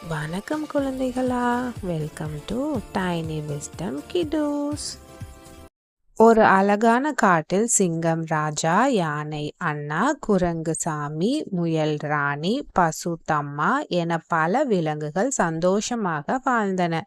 வணக்கம் குழந்தைகளா, welcome to tiny wisdom கிடோஸ். ஒரு அழகான காட்டில் சிங்கம் ராஜா, யானை அண்ணா, குரங்கு சாமி, முயல் ராணி, பசு தம்மா என பல விலங்குகள் சந்தோஷமாக வாழ்ந்தன.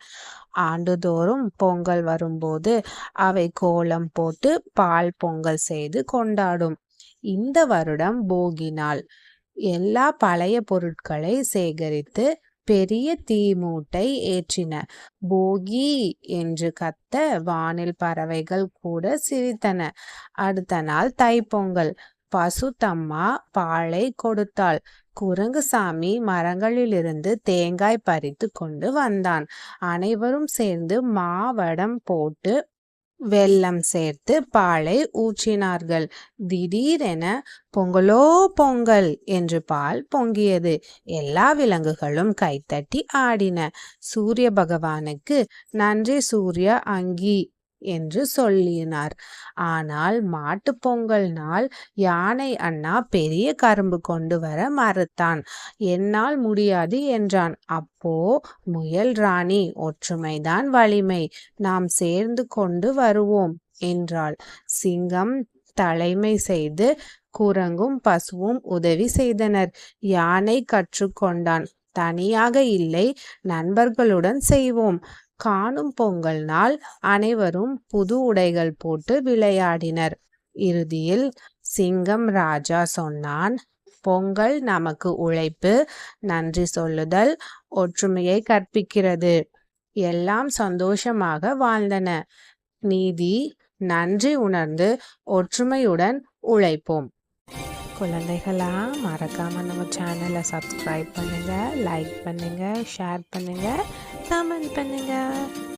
ஆண்டுதோறும் பொங்கல் வரும்போது அவை கோலம் போட்டு பால் பொங்கல் செய்து கொண்டாடும். இந்த வருடம் போகி நாள். எல்லா பழைய பொருட்களை சேகரித்து பெரிய தீ மூட்டை ஏற்றின. போகி என்று கத்த வானில் பறவைகள் கூட சிரித்தன. அடுத்த நாள் தைப்பொங்கல். பசு தம்மா பாலை கொடுத்தாள். குரங்குசாமி மரங்களிலிருந்து தேங்காய் பறித்து கொண்டு வந்தான். அனைவரும் சேர்ந்து மாவடம் போட்டு வெல்லம் சேர்த்து பாலை ஊற்றினார்கள். திடீரென பொங்கலோ பொங்கல் என்று பால் பொங்கியது. எல்லா விலங்குகளும் கைத்தட்டி ஆடின. சூரிய பகவானுக்கு நன்றி சூரிய அங்கி என்று சொல்லினார். ஆனால் மாட்டுப் பொங்கல் நாள் யானை அண்ணா பெரிய கரும்பு கொண்டு வர மறுத்தான். என்னால் முடியாது என்றான். அப்போ முயல் ராணி, ஒற்றுமைதான் வலிமை, நாம் சேர்ந்து கொண்டு வருவோம் என்றாள். சிங்கம் தலைமை செய்து குரங்கும் பசுவும் உதவி செய்தனர். யானை கற்றுக்கொண்டான், தனியாக இல்லை, நண்பர்களுடன் செய்வோம். காணும் பொங்கல் நாள் அனைவரும் புது உடைகள் போட்டு விளையாடினர். இறுதியில் சிங்கம் ராஜா சொன்னான், பொங்கல் நமக்கு உழைப்பு, நன்றி சொல்லுதல், ஒற்றுமையை கற்பிக்கிறது. எல்லாம் சந்தோஷமாக வாழ்ந்தன. நீதி, நன்றி உணர்ந்து ஒற்றுமையுடன் உழைப்போம். குழந்தைகளா, மறக்காம நம்ம சேனலை சப்ஸ்கிரைப் பண்ணுங்க, லைக் பண்ணுங்க, ஷேர் பண்ணுங்க, கமெண்ட் பண்ணுங்க.